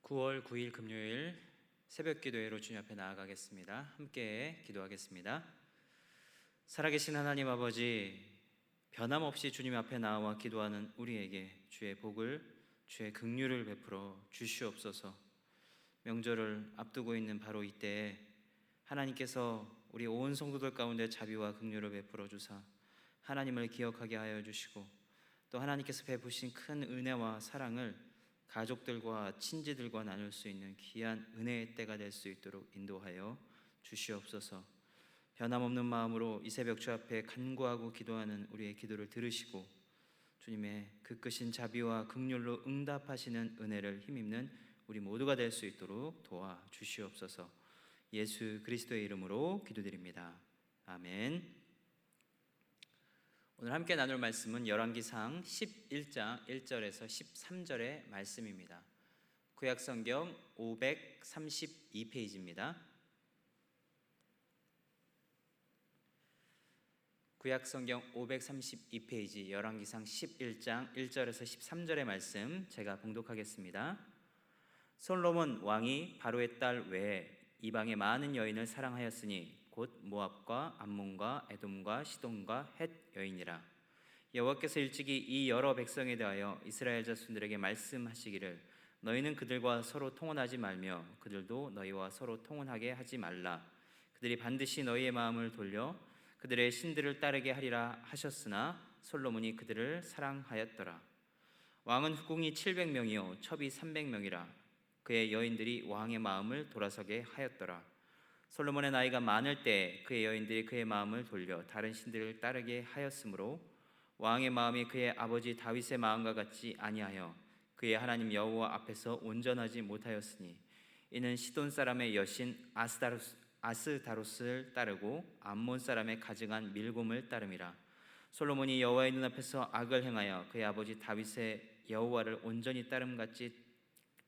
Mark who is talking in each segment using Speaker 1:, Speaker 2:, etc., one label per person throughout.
Speaker 1: 9월 9일 금요일 새벽 기도회로 주님 앞에 나아가겠습니다. 함께 기도하겠습니다. 살아계신 하나님 아버지, 변함없이 주님 앞에 나와 기도하는 우리에게 주의 복을, 주의 긍휼을 베풀어 주시옵소서. 명절을 앞두고 있는 바로 이때에 하나님께서 우리 온 성도들 가운데 자비와 긍휼을 베풀어 주사 하나님을 기억하게 하여 주시고, 또 하나님께서 베푸신 큰 은혜와 사랑을 가족들과 친지들과 나눌 수 있는 귀한 은혜의 때가 될 수 있도록 인도하여 주시옵소서. 변함없는 마음으로 이 새벽 주 앞에 간구하고 기도하는 우리의 기도를 들으시고 주님의 그 크신 자비와 긍휼로 응답하시는 은혜를 힘입는 우리 모두가 될 수 있도록 도와주시옵소서. 예수 그리스도의 이름으로 기도드립니다. 아멘. 오늘 함께 나눌 말씀은 열왕기상 11장 1절에서 13절의 말씀입니다. 구약성경 532페이지입니다. 구약성경 532페이지 열왕기상 11장 1절에서 13절의 말씀 제가 봉독하겠습니다. 솔로몬 왕이 바로의 딸 외에 이방의 많은 여인을 사랑하였으니 곧 모압과 암몬과 에돔과 시돈과 헷 여인이라. 여호와께서 일찍이 이 여러 백성에 대하여 이스라엘 자손들에게 말씀하시기를 너희는 그들과 서로 통혼하지 말며 그들도 너희와 서로 통혼하게 하지 말라. 그들이 반드시 너희의 마음을 돌려 그들의 신들을 따르게 하리라 하셨으나 솔로몬이 그들을 사랑하였더라. 왕은 후궁이 700명이요 첩이 300명이라. 그의 여인들이 왕의 마음을 돌아서게 하였더라. 솔로몬의 나이가 많을 때 그의 여인들이 그의 마음을 돌려 다른 신들을 따르게 하였으므로 왕의 마음이 그의 아버지 다윗의 마음과 같지 아니하여 그의 하나님 여호와 앞에서 온전하지 못하였으니 이는 시돈 사람의 여신 아스다로스를 따르고 암몬 사람의 가증한 밀곰을 따름이라. 솔로몬이 여호와의 눈앞에서 악을 행하여 그의 아버지 다윗의 여호와를 온전히 따름같이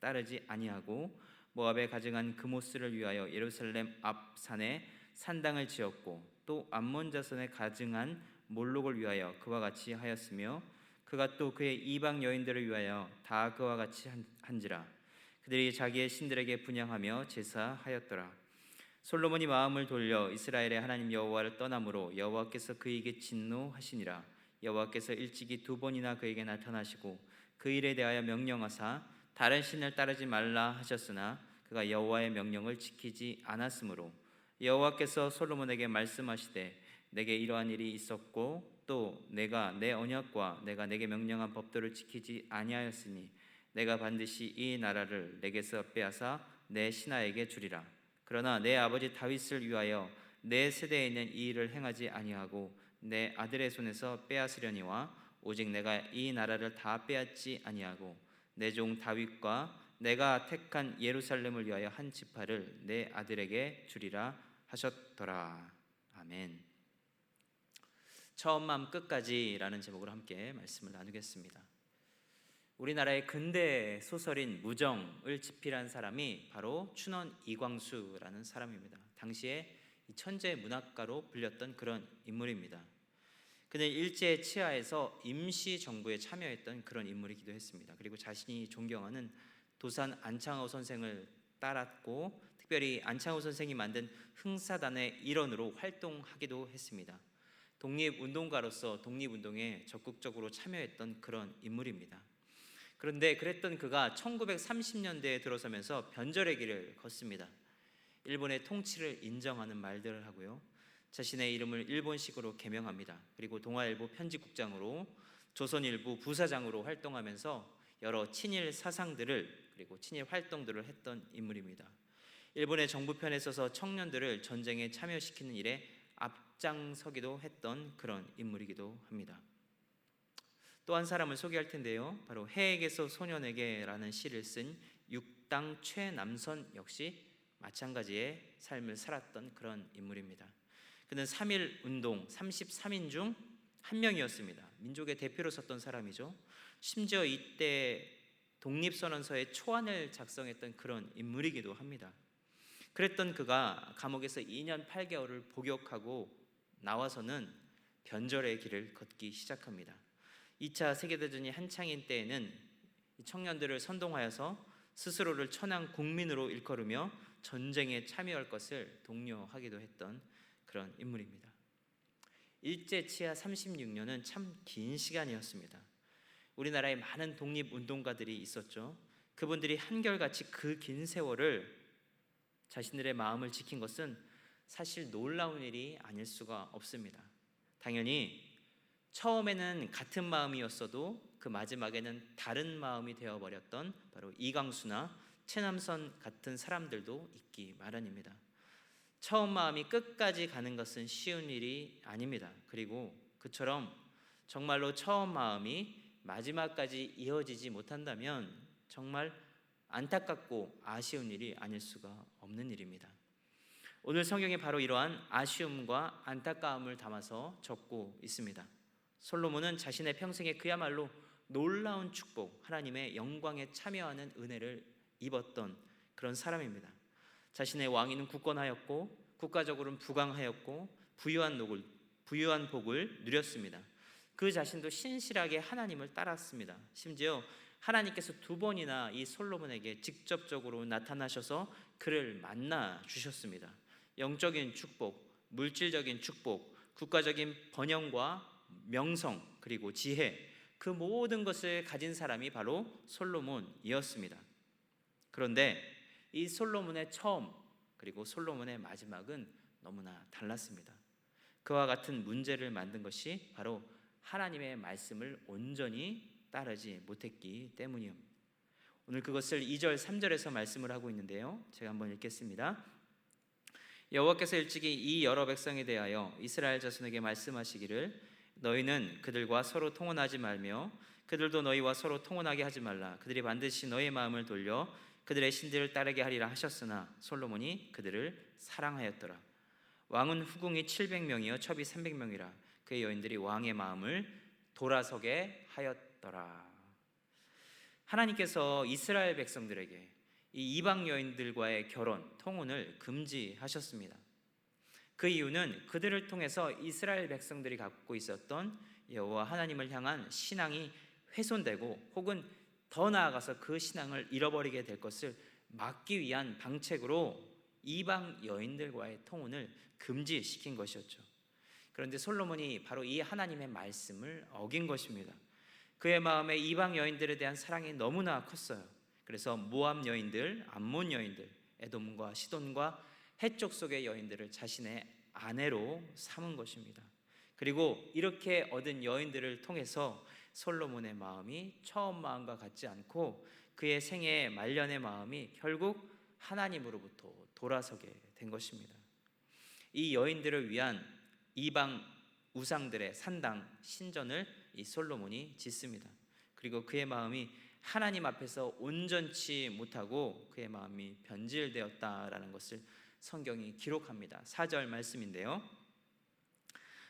Speaker 1: 따르지 아니하고 모압에 가증한 그모스를 위하여 예루살렘 앞 산에 산당을 지었고 또 암몬 자손에 가증한 몰록을 위하여 그와 같이 하였으며 그가 또 그의 이방 여인들을 위하여 다 그와 같이 한지라. 그들이 자기의 신들에게 분향하며 제사하였더라. 솔로몬이 마음을 돌려 이스라엘의 하나님 여호와를 떠남으로 여호와께서 그에게 진노하시니라. 여호와께서 일찍이 2번이나 그에게 나타나시고 그 일에 대하여 명령하사 다른 신을 따르지 말라 하셨으나 그가 여호와의 명령을 지키지 않았으므로 여호와께서 솔로몬에게 말씀하시되 내게 이러한 일이 있었고 또 내가 내 언약과 내가 내게 명령한 법도를 지키지 아니하였으니 내가 반드시 이 나라를 내게서 빼앗아 내 신하에게 주리라. 그러나 내 아버지 다윗을 위하여 내 세대에 있는 이 일을 행하지 아니하고 내 아들의 손에서 빼앗으려니와 오직 내가 이 나라를 다 빼앗지 아니하고 내 종 다윗과 내가 택한 예루살렘을 위하여 한 지파를 내 아들에게 주리라 하셨더라. 아멘. 처음 마음 끝까지라는 제목으로 함께 말씀을 나누겠습니다. 우리나라의 근대 소설인 무정을 집필한 사람이 바로 춘원 이광수라는 사람입니다. 당시에 천재 문학가로 불렸던 그런 인물입니다. 그는 일제 치하에서 임시 정부에 참여했던 그런 인물이기도 했습니다. 그리고 자신이 존경하는 도산 안창호 선생을 따랐고 특별히 안창호 선생이 만든 흥사단의 일원으로 활동하기도 했습니다. 독립운동가로서 독립운동에 적극적으로 참여했던 그런 인물입니다. 그런데 그랬던 그가 1930년대에 들어서면서 변절의 길을 걷습니다. 일본의 통치를 인정하는 말들을 하고요, 자신의 이름을 일본식으로 개명합니다. 그리고 동아일보 편집국장으로, 조선일보 부사장으로 활동하면서 여러 친일 사상들을 그리고 친일 활동들을 했던 인물입니다. 일본의 정부편에 서서 청년들을 전쟁에 참여시키는 일에 앞장서기도 했던 그런 인물이기도 합니다. 또 한 사람을 소개할 텐데요, 바로 해에게서 소년에게라는 시를 쓴 육당 최남선 역시 마찬가지의 삶을 살았던 그런 인물입니다. 그는 3.1 운동 33인 중 한 명이었습니다. 민족의 대표로 섰던 사람이죠. 심지어 이때 독립선언서의 초안을 작성했던 그런 인물이기도 합니다. 그랬던 그가 감옥에서 2년 8개월을 복역하고 나와서는 변절의 길을 걷기 시작합니다. 2차 세계대전이 한창인 때에는 청년들을 선동하여서 스스로를 천한 국민으로 일컬으며 전쟁에 참여할 것을 독려하기도 했던 그런 인물입니다. 일제 치하 36년은 참 긴 시간이었습니다. 우리나라에 많은 독립운동가들이 있었죠. 그분들이 한결같이 그 긴 세월을 자신들의 마음을 지킨 것은 사실 놀라운 일이 아닐 수가 없습니다. 당연히 처음에는 같은 마음이었어도 그 마지막에는 다른 마음이 되어버렸던 바로 이광수나 최남선 같은 사람들도 있기 마련입니다. 처음 마음이 끝까지 가는 것은 쉬운 일이 아닙니다. 그리고 그처럼 정말로 처음 마음이 마지막까지 이어지지 못한다면 정말 안타깝고 아쉬운 일이 아닐 수가 없는 일입니다. 오늘 성경에 바로 이러한 아쉬움과 안타까움을 담아서 적고 있습니다. 솔로몬은 자신의 평생에 그야말로 놀라운 축복, 하나님의 영광에 참여하는 은혜를 입었던 그런 사람입니다. 자신의 왕위는 굳건하였고 국가적으로는 부강하였고 부유한 복을 누렸습니다. 그 자신도 신실하게 하나님을 따랐습니다. 심지어 하나님께서 2번이나 이 솔로몬에게 직접적으로 나타나셔서 그를 만나 주셨습니다. 영적인 축복, 물질적인 축복, 국가적인 번영과 명성, 그리고 지혜, 그 모든 것을 가진 사람이 바로 솔로몬이었습니다. 그런데 이 솔로몬의 처음 그리고 솔로몬의 마지막은 너무나 달랐습니다. 그와 같은 문제를 만든 것이 바로 하나님의 말씀을 온전히 따르지 못했기 때문이옵니다. 오늘 그것을 2절 3절에서 말씀을 하고 있는데요, 제가 한번 읽겠습니다. 여호와께서 일찍이 이 여러 백성에 대하여 이스라엘 자손에게 말씀하시기를 너희는 그들과 서로 통혼하지 말며 그들도 너희와 서로 통혼하게 하지 말라. 그들이 반드시 너희의 마음을 돌려 그들의 신들을 따르게 하리라 하셨으나 솔로몬이 그들을 사랑하였더라. 왕은 후궁이 700명이요 첩이 300명이라. 그의 여인들이 왕의 마음을 돌아서게 하였더라. 하나님께서 이스라엘 백성들에게 이 이방 여인들과의 결혼, 통혼을 금지하셨습니다. 그 이유는 그들을 통해서 이스라엘 백성들이 갖고 있었던 여호와 하나님을 향한 신앙이 훼손되고 혹은 더 나아가서 그 신앙을 잃어버리게 될 것을 막기 위한 방책으로 이방 여인들과의 통혼을 금지시킨 것이었죠. 그런데 솔로몬이 바로 이 하나님의 말씀을 어긴 것입니다. 그의 마음에 이방 여인들에 대한 사랑이 너무나 컸어요. 그래서 모압 여인들, 암몬 여인들, 에돔과 시돈과 해쪽 속의 여인들을 자신의 아내로 삼은 것입니다. 그리고 이렇게 얻은 여인들을 통해서 솔로몬의 마음이 처음 마음과 같지 않고 그의 생애 말년의 마음이 결국 하나님으로부터 돌아서게 된 것입니다. 이 여인들을 위한 이방 우상들의 산당 신전을 이 솔로몬이 짓습니다. 그리고 그의 마음이 하나님 앞에서 온전치 못하고 그의 마음이 변질되었다라는 것을 성경이 기록합니다. 4절 말씀인데요,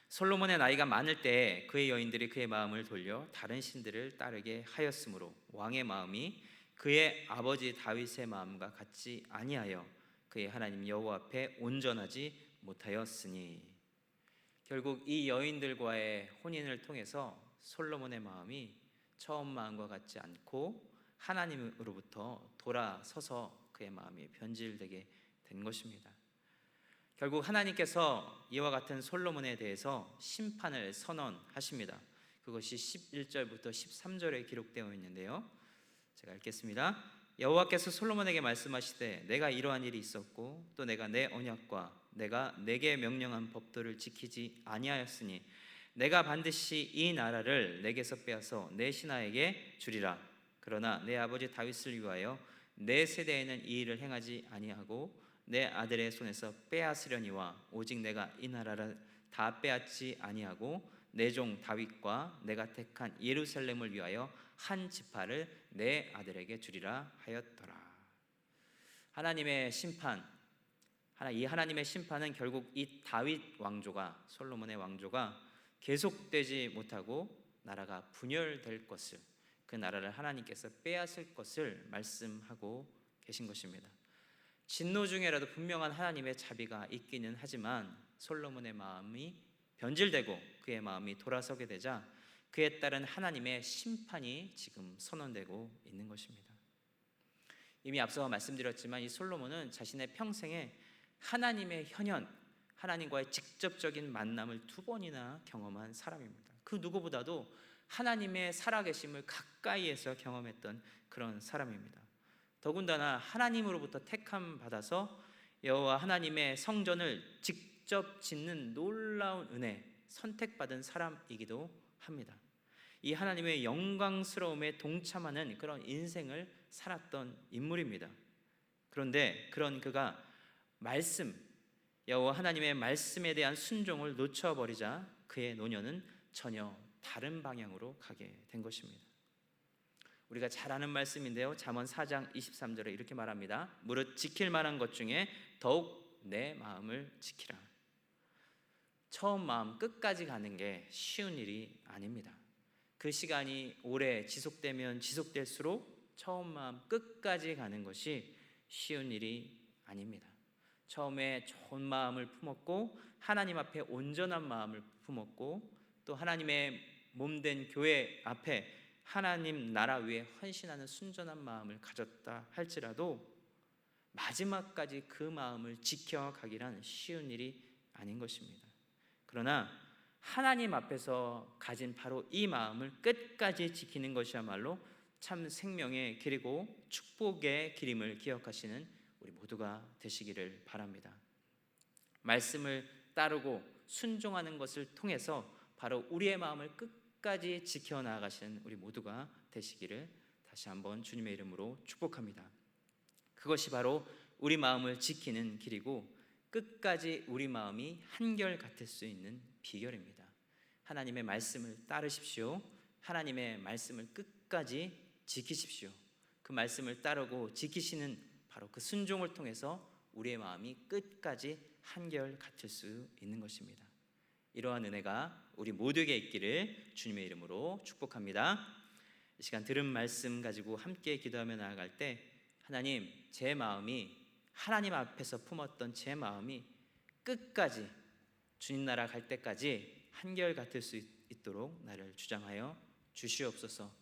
Speaker 1: 솔로몬의 나이가 많을 때 그의 여인들이 그의 마음을 돌려 다른 신들을 따르게 하였으므로 왕의 마음이 그의 아버지 다윗의 마음과 같지 아니하여 그의 하나님 여호와 앞에 온전하지 못하였으니. 결국 이 여인들과의 혼인을 통해서 솔로몬의 마음이 처음 마음과 같지 않고 하나님으로부터 돌아서서 그의 마음이 변질되게 된 것입니다. 결국 하나님께서 이와 같은 솔로몬에 대해서 심판을 선언하십니다. 그것이 11절부터 13절에 기록되어 있는데요, 제가 읽겠습니다. 여호와께서 솔로몬에게 말씀하시되 내가 이러한 일이 있었고 또 내가 내 언약과 내가 내게 명령한 법도를 지키지 아니하였으니 내가 반드시 이 나라를 내게서 빼앗아 내 신하에게 주리라. 그러나 내 아버지 다윗을 위하여 내 세대에는 이 일을 행하지 아니하고 내 아들의 손에서 빼앗으려니와 오직 내가 이 나라를 다 빼앗지 아니하고 내 종 다윗과 내가 택한 예루살렘을 위하여 한 지파를 내 아들에게 주리라 하였더라. 하나님의 심판, 이 하나님의 심판은 결국 이 다윗 왕조가, 솔로몬의 왕조가 계속되지 못하고 나라가 분열될 것을, 그 나라를 하나님께서 빼앗을 것을 말씀하고 계신 것입니다. 진노 중에라도 분명한 하나님의 자비가 있기는 하지만 솔로몬의 마음이 변질되고 그의 마음이 돌아서게 되자 그에 따른 하나님의 심판이 지금 선언되고 있는 것입니다. 이미 앞서 말씀드렸지만 이 솔로몬은 자신의 평생에 하나님의 현현, 하나님과의 직접적인 만남을 2번이나 경험한 사람입니다. 그 누구보다도 하나님의 살아계심을 가까이에서 경험했던 그런 사람입니다. 더군다나 하나님으로부터 택함 받아서 여호와 하나님의 성전을 직접 짓는 놀라운 은혜, 선택받은 사람이기도 합니다. 이 하나님의 영광스러움에 동참하는 그런 인생을 살았던 인물입니다. 그런데 그런 그가 여호와 하나님의 말씀에 대한 순종을 놓쳐버리자 그의 노년은 전혀 다른 방향으로 가게 된 것입니다. 우리가 잘 아는 말씀인데요, 잠언 4장 23절에 이렇게 말합니다. 무릇 지킬 만한 것 중에 더욱 내 마음을 지키라. 처음 마음 끝까지 가는 게 쉬운 일이 아닙니다. 그 시간이 오래 지속되면 지속될수록 처음 마음 끝까지 가는 것이 쉬운 일이 아닙니다. 처음에 좋은 마음을 품었고 하나님 앞에 온전한 마음을 품었고 또 하나님의 몸된 교회 앞에 하나님 나라 위에 헌신하는 순전한 마음을 가졌다 할지라도 마지막까지 그 마음을 지켜가기란 쉬운 일이 아닌 것입니다. 그러나 하나님 앞에서 가진 바로 이 마음을 끝까지 지키는 것이야말로 참 생명의 길이고 축복의 길임을 기억하시는 우리 모두가 되시기를 바랍니다. 말씀을 따르고 순종하는 것을 통해서 바로 우리의 마음을 끝까지 지켜나가시는 우리 모두가 되시기를 다시 한번 주님의 이름으로 축복합니다. 그것이 바로 우리 마음을 지키는 길이고 끝까지 우리 마음이 한결 같을 수 있는 비결입니다. 하나님의 말씀을 따르십시오. 하나님의 말씀을 끝까지 지키십시오. 그 말씀을 따르고 지키시는 바로 그 순종을 통해서 우리의 마음이 끝까지 한결 같을 수 있는 것입니다. 이러한 은혜가 우리 모두에게 있기를 주님의 이름으로 축복합니다. 이 시간 들은 말씀 가지고 함께 기도하며 나아갈 때 하나님, 제 마음이 하나님 앞에서 품었던 제 마음이 끝까지 주님 나라 갈 때까지 한결 같을 수 있도록 나를 주장하여 주시옵소서.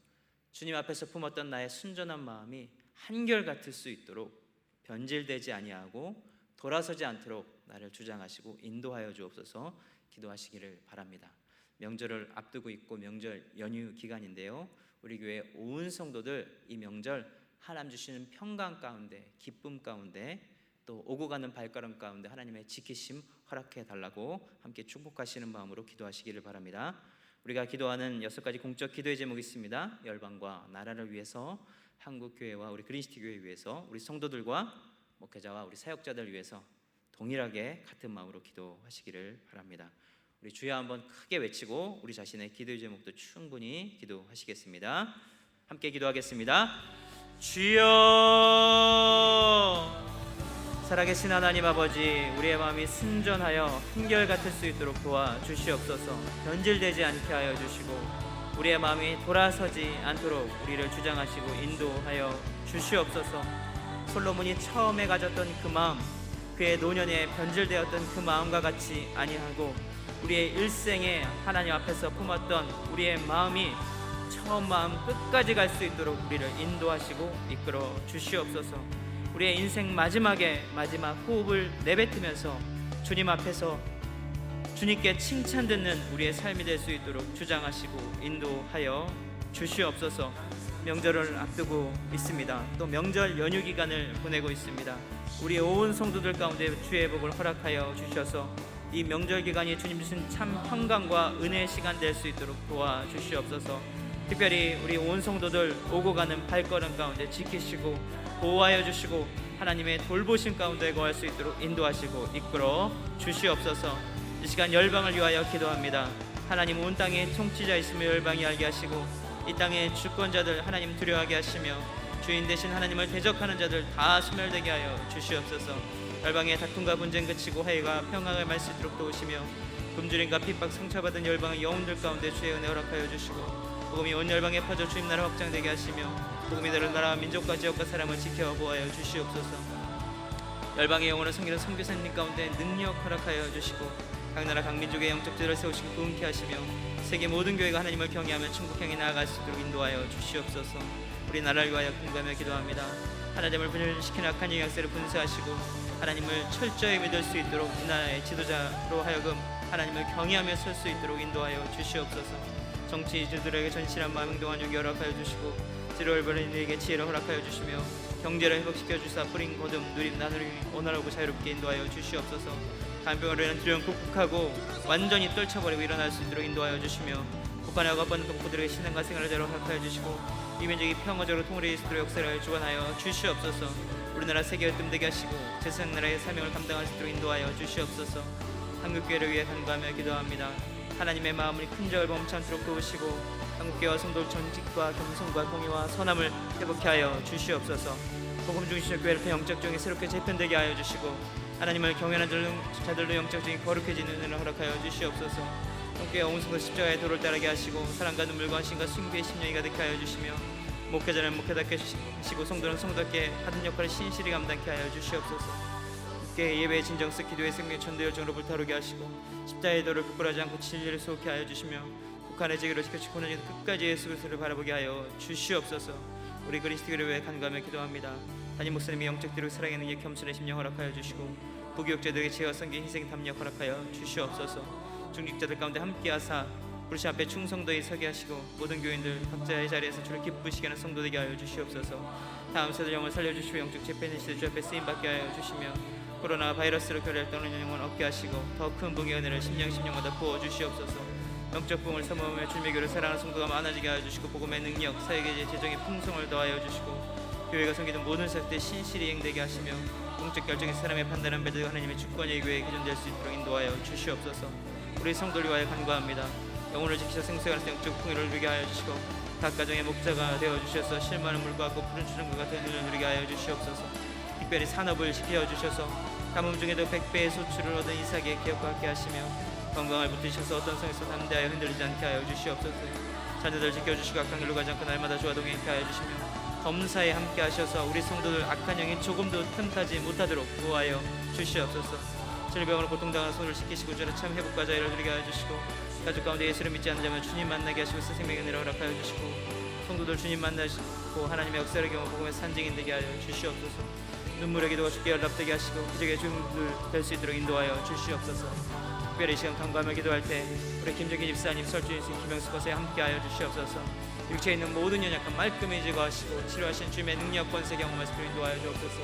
Speaker 1: 주님 앞에서 품었던 나의 순전한 마음이 한결 같을 수 있도록 변질되지 아니하고 돌아서지 않도록 나를 주장하시고 인도하여 주옵소서. 기도하시기를 바랍니다. 명절을 앞두고 있고 명절 연휴 기간인데요, 우리 교회 온 성도들 이 명절 하나님 주시는 평강 가운데, 기쁨 가운데, 또 오고 가는 발걸음 가운데 하나님의 지키심 허락해 달라고 함께 축복하시는 마음으로 기도하시기를 바랍니다. 우리가 기도하는 6가지 공적 기도의 제목이 있습니다. 열방과 나라를 위해서, 한국교회와 우리 그린시티 교회 위해서, 우리 성도들과 목회자와 우리 사역자들 위해서 동일하게 같은 마음으로 기도하시기를 바랍니다. 우리 주여 한번 크게 외치고 우리 자신의 기도의 제목도 충분히 기도하시겠습니다. 함께 기도하겠습니다. 주여, 살아계신 하나님 아버지, 우리의 마음이 순전하여 한결같을 수 있도록 도와주시옵소서. 변질되지 않게 하여 주시고 우리의 마음이 돌아서지 않도록 우리를 주장하시고 인도하여 주시옵소서. 솔로몬이 처음에 가졌던 그 마음, 그의 노년에 변질되었던 그 마음과 같이 아니하고 우리의 일생에 하나님 앞에서 품었던 우리의 마음이 처음 마음 끝까지 갈 수 있도록 우리를 인도하시고 이끌어 주시옵소서. 우리의 인생 마지막에 마지막 호흡을 내뱉으면서 주님 앞에서 주님께 칭찬 듣는 우리의 삶이 될 수 있도록 주장하시고 인도하여 주시옵소서. 명절을 앞두고 있습니다. 또 명절 연휴 기간을 보내고 있습니다. 우리 온 성도들 가운데 주의 복을 허락하여 주셔서 이 명절 기간이 주님 주신 참 평강과 은혜의 시간 될 수 있도록 도와주시옵소서. 특별히 우리 온 성도들 오고 가는 발걸음 가운데 지키시고 보호하여 주시고 하나님의 돌보심 가운데 거할 수 있도록 인도하시고 이끌어 주시옵소서. 이 시간 열방을 위하여 기도합니다. 하나님, 온 땅에 통치자이시며 열방이 알게 하시고 이 땅의 주권자들 하나님 두려워하게 하시며 주인 되신 하나님을 대적하는 자들 다 소멸되게 하여 주시옵소서. 열방의 다툼과 분쟁 그치고 화해가 평화가 말 수 있도록 도우시며 굶주림과 핍박 상처받은 열방의 영혼들 가운데 주의 은혜 허락하여 주시고 복음이 온 열방에 퍼져 주님 나라 확장되게 하시며 복음이 다른 나라 민족과 지역과 사람을 지켜 보호하여 주시옵소서. 열방의 영혼을 섬기는 선교사님 가운데 능력 허락하여 주시고 각 나라 각 민족의 영적 지도를 세우시고 부흥케 하시며 세계 모든 교회가 하나님을 경외하며 천국 향해 나아갈 수 있도록 인도하여 주시옵소서. 우리 나라를 위하여 공감하며 기도합니다. 하나님을 분열시키는 악한 영향세를 분쇄하시고 하나님을 철저히 믿을 수 있도록 이 나라의 지도자로 하여금 하나님을 경외하며 설 수 있도록 인도하여 주시옵소서. 정치인들에게 전실한 마음 행동한 용기 허락하여 주시고 지혜를 버리는 이에게 지혜를 허락하여 주시며 경제를 회복시켜 주사 뿌린 거듭 누림 나누림 원활하고 자유롭게 인도하여 주시옵소서. 간병으로 인한 두려움 극복하고 완전히 떨쳐버리고 일어날 수 있도록 인도하여 주시며 북한의 억압받는 동포들에게 신앙과 생활을 제로 허락하여 주시고 이민족이 평화적으로 통일해 있도록 역사를 주관하여 주시옵소서. 우리나라 세계를 뜸되게 하시고 제사장 나라의 사명을 감당할 수 있도록 인도하여 주시옵소서. 한국교회를 위해 간구하며 기도합니다. 하나님의 마음을 큰 적을 범치 않도록 도우시고 한국교회와 성도 전직과 겸손과 공의와 선함을 회복케 하여 주시옵소서. 복음 중심의 교회를 통해 영적 정이 새롭게 재편되게 하여 주시고 하나님을 경외하는 자들로 영적 정이 거룩해지는 은혜를 허락하여 주시옵소서. 함께 온 성도 십자가의 도를 따르게 하시고 사랑과 눈물과 신과 순교의 심령이 가득해 하여 주시며 목회자는 목회답게 하시고 성도는 성도답게 받은 역할을 신실히 감당케 하여 주시옵소서. 예배의 진정성 기도의 생명 전도 열정으로 불타오르게 하시고 십자가의 도를 부끄러워하지 않고 진리를 소속해 하여 주시며 북한의 제기로 지켜주고 고난의 끝까지 예수 그리스도를 바라보게 하여 주시옵소서. 우리 그리스도를 위해 간구하며 기도합니다. 담임 목사님이 영적 기록 사랑의 능력 겸손의 심령 허락하여 주시고 부교육자들에게 지혜와 성경 희생 담력 허락하여 주시옵소서. 중직자들 가운데 함께하사 불신 앞에 충성도에 서게 하시고 모든 교인들 각자의 자리에서 주를 기쁘시게 하는 성도 되게 하여 주시옵소서. 다음 세대 영을 살려주시고 영적 재편의 시대 주 앞에 쓰임받게 하여 주시며 코로나 바이러스로 교회를 떠나는 영혼 얻게 하시고 더 큰 붕의 은혜를 심령마다 부어 주시옵소서. 영적 부흥을 사모하며 주님의 교회를 사랑하는 성도가 많아지게 하여 주시고 복음의 능력, 사역의 재정의 풍성을 더하여 주시고 교회가 섬기는 모든 사역들 신실히 행되게 하시며 공적 결정의 사람의 판단한 배들 하나님의 주권의 교회에 기존될 수 있도록 인도하여 주시옵소서. 우리 성도를 위하여 간구합니다. 영혼을 지키셔 생생한 영적 풍요를 누리게 하여 주시고 각 가정의 목자가 되어 주셔서 실만한 물과 같고 푸른 주름과 같은 은혜를 누리게 하여 주시옵소서. 특별히 산업을 지켜 주셔서 가뭄 중에도 100배의 소출을 얻은 이삭의 기업과 함께 하시며 건강을 붙드셔서 어떤 성에서 담대하여 흔들리지 않게 하여 주시옵소서. 자녀들 지켜주시고 악한 길로 가지 않고 날마다 주와 동행케 하여 주시며 검사에 함께 하셔서 우리 성도들 악한 영이 조금도 틈타지 못하도록 구하여 주시옵소서. 질병으로 고통당하는 손을 씻기시고 주의 참 회복과 자유를 누리게 하여 주시고 가족 가운데 예수를 믿지 않는 자면 주님 만나게 하시고 스승의 은혜를 허락하여 주시고 성도들 주님 만나시고 하나님의 역사를 경험 복음의 산증인 되게 하여 주시옵소서. 눈물의 기도가 주께 연락되게 하시고 기적의 주인들 될 수 있도록 인도하여 주시옵소서. 특별히 이 시간 간구하며 기도할 때 우리 김정기 집사님, 설주인 씨, 김영수 권사에 함께하여 주시옵소서. 육체에 있는 모든 연약함 말끔히 제거하시고 치료하신 주님의 능력 권세 경험할 수 있도록 인도하여 주옵소서.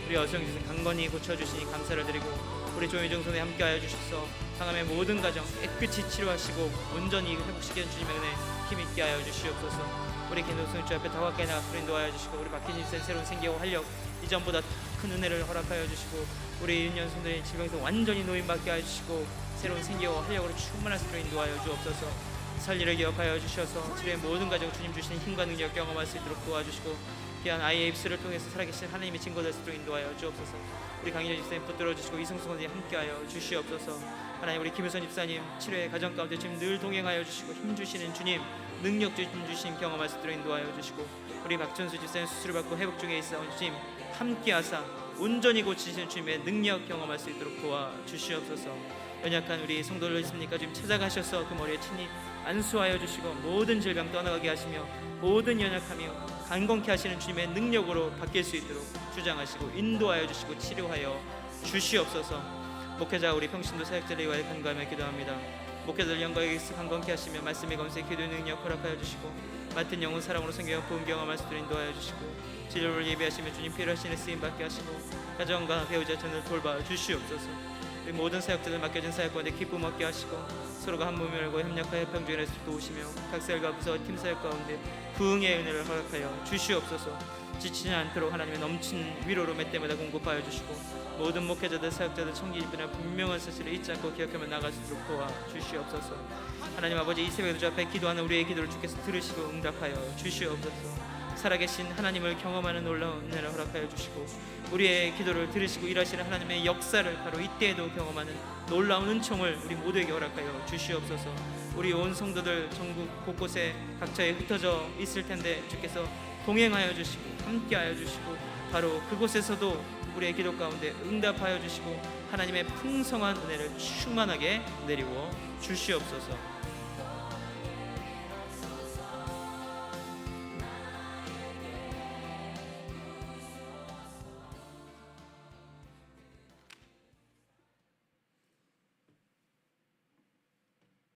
Speaker 1: 우리 여성지신 강건히 고쳐주시니 감사를 드리고 우리 조희정 선생님 함께하여 주셔서 항암의 모든 가정 깨끗이 치료하시고 온전히 회복시키는 주님의 은혜 힘있게 하여 주시옵소서. 우리 김동순 주 앞에 더 가까이 나가 인도하여 주시고 우리 박희진 쌤 새로운 생기와 활력 이전보다 큰 은혜를 허락하여 주시고 우리 윤현 성도의 질병에서 완전히 노인받게 하여 주시고 새로운 생기와 활력으로 충만할 수 있도록 인도하여 주옵소서. 설리를 기억하여 주셔서 치료의 모든 가정 주님 주시는 힘과 능력 경험할 수 있도록 도와주시고 귀한 아이의 입술을 통해서 살아계신 하나님의 증거될 수 있도록 인도하여 주옵소서. 우리 강인현 집사님 붙들어 주시고 이성수 선생님 함께하여 주시옵소서. 하나님 우리 김효선 집사님 치료의 가정 가운데 지금 늘 동행하여 주시고 힘주시는 주님 능력 주신 경험할 수 있도록 인도하여 주시고 우리 박준수 집사님 수술을 받고 회복 중에 있사온 주님 함께하사 온전히 고치시는 주님의 능력 경험할 수 있도록 도와주시옵소서. 연약한 우리 성도를 있습니까? 지금 찾아가셔서 그 머리에 친히 안수하여 주시고 모든 질병 떠나가게 하시며 모든 연약하며 강건케 하시는 주님의 능력으로 바뀔 수 있도록 주장하시고 인도하여 주시고 치료하여 주시옵소서. 목회자 우리 평신도 사역자를 위하여 간구하며 기도합니다. 목회자들 영광에 강건케 하시며 말씀의 검색 기도의 능력 허락하여 주시고 맡은 영혼 사랑으로 성경 부흥 경험할 수 있도록 인도하여 주시고 진료를 예배하시며 주님 필요하신 쓰임 받게 하시고 가정과 배우자 전을 돌봐 주시옵소서. 우리 모든 사역자들 맡겨진 사역 가운데 기쁨 얻게 하시고 서로가 한 몸을 열고 협력하여 협병중에 도우시며 각 사역과 부서 팀 사역 가운데 부흥의 은혜를 허락하여 주시옵소서. 지치지 않도록 하나님의 넘친 위로로 몇 때마다 공급하여 주시고 모든 목회자들 사역자들 청기인들의 분명한 사실을 잊지 않고 기억하며 나갈 수 있도록 도와주시옵소서. 하나님 아버지 이 새벽에 주 앞에 기도하는 우리의 기도를 주께서 들으시고 응답하여 주시옵소서. 살아계신 하나님을 경험하는 놀라운 은혜를 허락하여 주시고 우리의 기도를 들으시고 일하시는 하나님의 역사를 바로 이때에도 경험하는 놀라운 은총을 우리 모두에게 허락하여 주시옵소서. 우리 온 성도들 전국 곳곳에 각처에 흩어져 있을 텐데 주께서 동행하여 주시고 함께하여 주시고 바로 그곳에서도 우리의 기도 가운데 응답하여 주시고 하나님의 풍성한 은혜를 충만하게 내리워 주시옵소서.